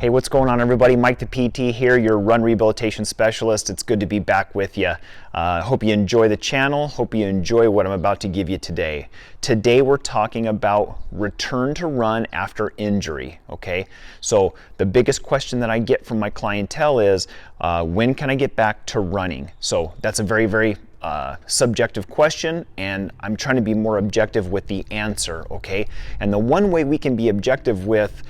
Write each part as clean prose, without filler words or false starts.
Hey, what's going on, everybody? Mike the PT here, your run rehabilitation specialist. It's good to be back with you. Hope you enjoy the channel. Hope you enjoy what I'm about to give you today. Today we're talking about return to run after injury, okay? So the biggest question that I get from my clientele is, when can I get back to running? So that's a very subjective question, and I'm trying to be more objective with the answer, okay? And the one way we can be objective with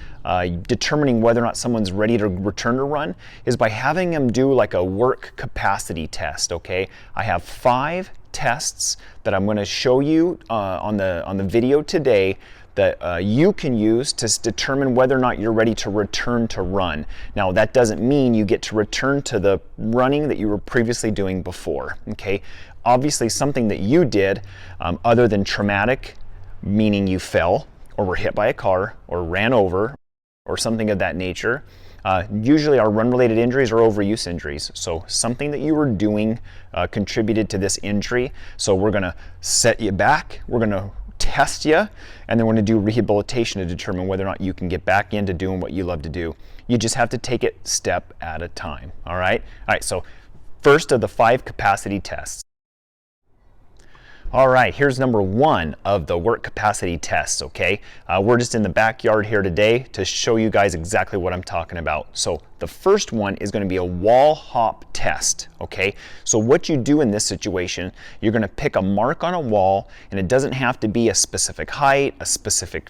determining whether or not someone's ready to return to run is by having them do like a work capacity test, okay? I have 5 tests that I'm going to show you on the video today that you can use to determine whether or not you're ready to return to run. Now, that doesn't mean you get to return to the running that you were previously doing before, okay? Obviously, something that you did other than traumatic, meaning you fell or were hit by a car or ran over or something of that nature. Usually our run-related injuries are overuse injuries. So something that you were doing contributed to this injury. So we're gonna set you back, we're gonna test you, and then we're gonna do rehabilitation to determine whether or not you can get back into doing what you love to do. You just have to take it step at a time, all right? All right, so first of the 5 capacity tests. All right, here's number 1 of the work capacity tests, okay? We're just in the backyard here today to show you guys exactly what I'm talking about. So the first one is going to be a wall hop test, okay? So what you do in this situation, you're going to pick a mark on a wall, and it doesn't have to be a specific height, a specific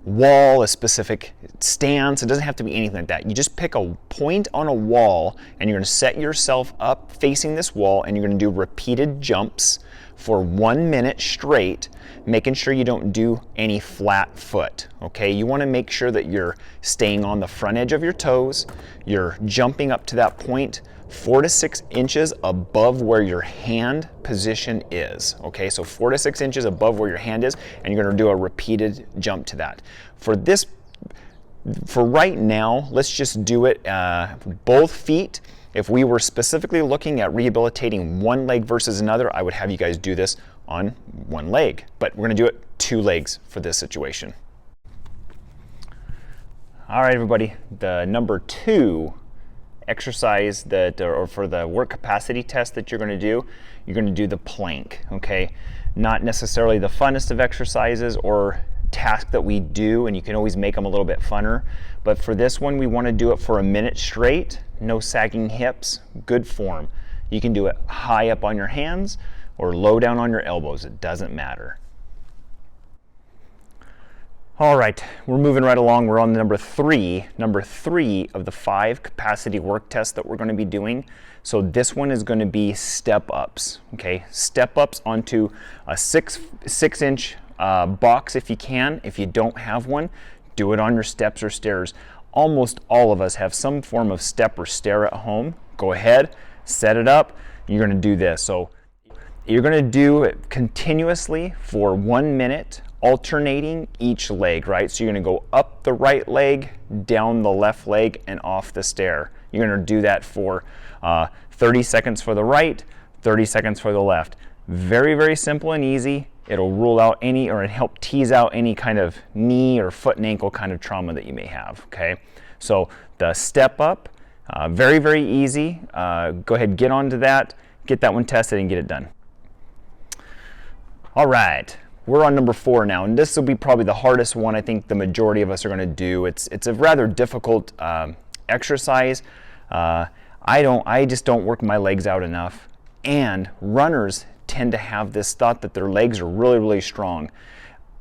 wall, a specific stance. It doesn't have to be anything like that. You just pick a point on a wall, and you're going to set yourself up facing this wall, and you're going to do repeated jumps for 1 minute straight, making sure you don't do any flat foot, okay? You want to make sure that you're staying on the front edge of your toes, you're jumping up to that point 4 to 6 inches above where your hand position is, okay? So 4 to 6 inches above where your hand is, and you're going to do a repeated jump to that. For right now, let's just do it both feet. If we were specifically looking at rehabilitating one leg versus another, I would have you guys do this on one leg, but we're going to do it 2 legs for this situation. All right, everybody, the number 2 exercise or for the work capacity test that you're going to do, you're going to do the plank, okay? Not necessarily the funnest of exercises or task that we do, and you can always make them a little bit funner, but for this one we want to do it for 1 minute straight, no sagging hips, good form. You can do it high up on your hands or low down on your elbows, it doesn't matter. All right, we're moving right along. We're on number 3 of the 5 capacity work tests that we're going to be doing. So this one is going to be step ups, okay? Step ups onto a 6 inch box if you can. If you don't have one, do it on your steps or stairs. Almost all of us have some form of step or stair at home. Go ahead, set it up. You're going to do this. So you're going to do it continuously for 1 minute, alternating each leg, right? So you're going to go up the right leg, down the left leg, and off the stair. You're going to do that for 30 seconds for the right, 30 seconds for the left. Very simple and easy. It'll rule out any, or help tease out any kind of knee or foot and ankle kind of trauma that you may have, okay? So the step up, very easy. Go ahead, get onto that, get that one tested and get it done. All right, we're on number 4 now, and this will be probably the hardest one I think the majority of us are going to do. It's a rather difficult exercise. I just don't work my legs out enough, and runners tend to have this thought that their legs are really strong,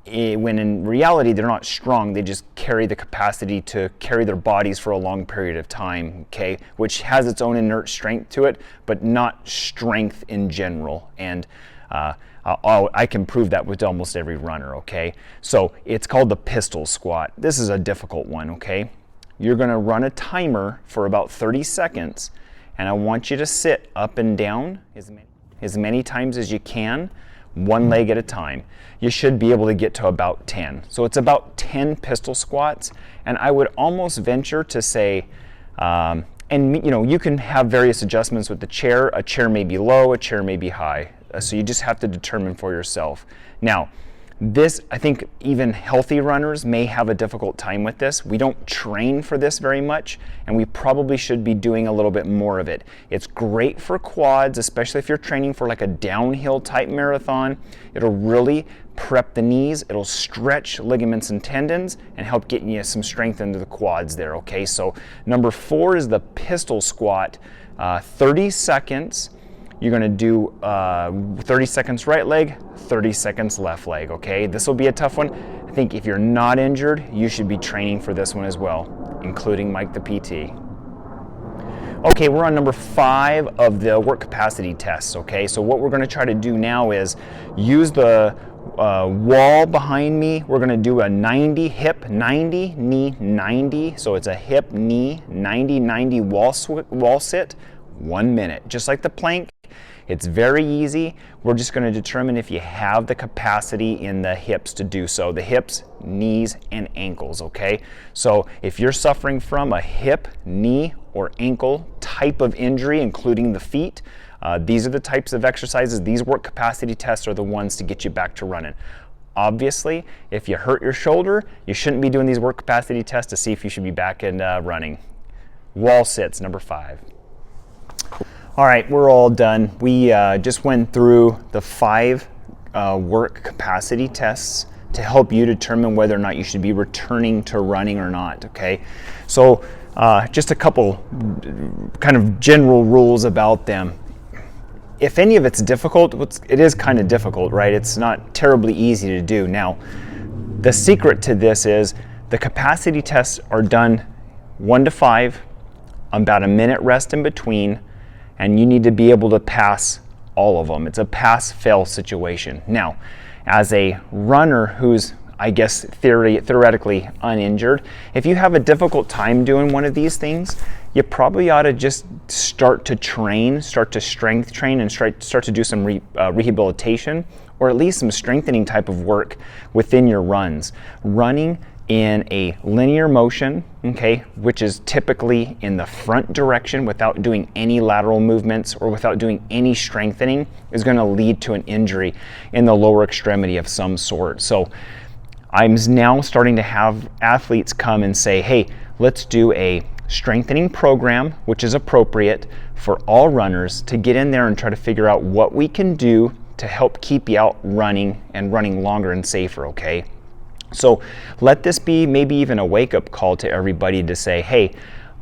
when in reality they're not strong. They just carry the capacity to carry their bodies for a long period of time, okay, which has its own inert strength to it, but not strength in general. And I can prove that with almost every runner, okay? So it's called the pistol squat. This is a difficult one, okay? You're going to run a timer for about 30 seconds, and I want you to sit up and down as many times as you can, 1 leg at a time. You should be able to get to about 10. So it's about 10 pistol squats, and I would almost venture to say, and you know, you can have various adjustments with the chair. A chair may be low, a chair may be high. So you just have to determine for yourself. Now, This, I think even healthy runners may have a difficult time with this. We don't train for this very much, and we probably should be doing a little bit more of it. It's great for quads, especially if you're training for like a downhill type marathon. It'll really prep the knees, it'll stretch ligaments and tendons and help get you some strength into the quads there, okay? So number 4 is the pistol squat, 30 seconds. You're going to do 30 seconds right leg, 30 seconds left leg, okay? This will be a tough one. I think if you're not injured, you should be training for this one as well, including Mike the PT. Okay, we're on number 5 of the work capacity tests, okay? So what we're going to try to do now is use the wall behind me. We're going to do a 90 hip 90 knee 90. So it's a hip knee 90 90 wall sit, 1 minute, just like the plank. It's very easy. We're just going to determine if you have the capacity in the hips to do so. The hips, knees, and ankles, okay? So if you're suffering from a hip, knee, or ankle type of injury, including the feet, these are the types of exercises. These work capacity tests are the ones to get you back to running. Obviously, if you hurt your shoulder, you shouldn't be doing these work capacity tests to see if you should be back in running. Wall sits, number 5. All right, we're all done. We just went through the 5 work capacity tests to help you determine whether or not you should be returning to running or not, okay? So just a couple kind of general rules about them. If any of it's difficult, it is kind of difficult, right? It's not terribly easy to do. Now, the secret to this is the capacity tests are done 1 to 5, about a minute rest in between, and you need to be able to pass all of them. It's a pass-fail situation. Now, as a runner who's, I guess, theoretically uninjured, if you have a difficult time doing one of these things, you probably ought to just start to train, start to strength train, and start to do some rehabilitation, or at least some strengthening type of work within your runs. Running in a linear motion, okay, which is typically in the front direction without doing any lateral movements or without doing any strengthening, is going to lead to an injury in the lower extremity of some sort. So I'm now starting to have athletes come and say, hey, let's do a strengthening program, which is appropriate for all runners, to get in there and try to figure out what we can do to help keep you out running and running longer and safer, okay? So let this be maybe even a wake-up call to everybody to say, hey,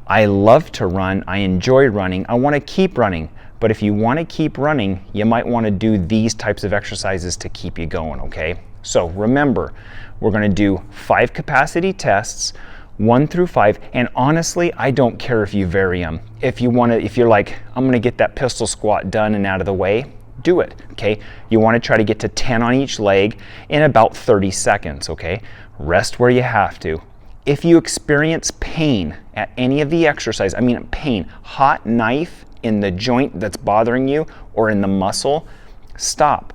I love to run, I enjoy running, I want to keep running. But if you want to keep running, you might want to do these types of exercises to keep you going, okay? So remember, we're going to do 5 capacity tests, 1 through 5, and honestly, I don't care if you vary them. If you're like, I'm going to get that pistol squat done and out of the way, do it, okay? You want to try to get to 10 on each leg in about 30 seconds, okay? Rest where you have to. If you experience pain at any of the exercise, I mean pain, hot knife in the joint that's bothering you or in the muscle, stop.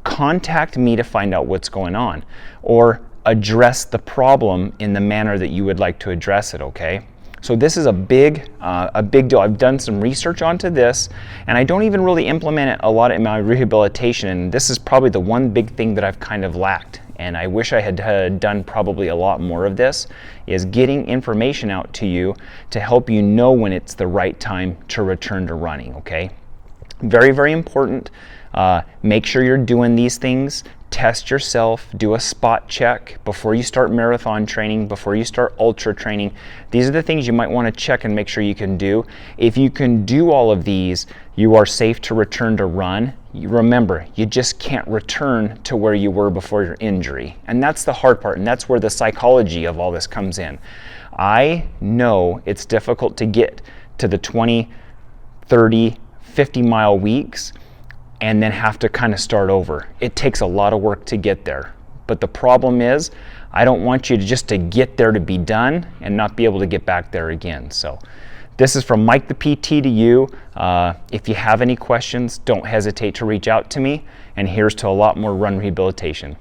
Contact me to find out what's going on, or address the problem in the manner that you would like to address it, okay? So this is a big deal. I've done some research onto this, and I don't even really implement it a lot in my rehabilitation, and this is probably the one big thing that I've kind of lacked, and I wish I had done probably a lot more of this, is getting information out to you to help you know when it's the right time to return to running, okay? Very, very important. Make sure you're doing these things. Test yourself, do a spot check before you start marathon training, before you start ultra training. These are the things you might want to check and make sure you can do. If you can do all of these, you are safe to return to run. Remember, you just can't return to where you were before your injury. And that's the hard part, and that's where the psychology of all this comes in. I know it's difficult to get to the 20, 30, 50-mile weeks and then have to kind of start over. It takes a lot of work to get there. But the problem is, I don't want you to get there to be done and not be able to get back there again. So this is from Mike the PT to you. If you have any questions, don't hesitate to reach out to me. And here's to a lot more run rehabilitation.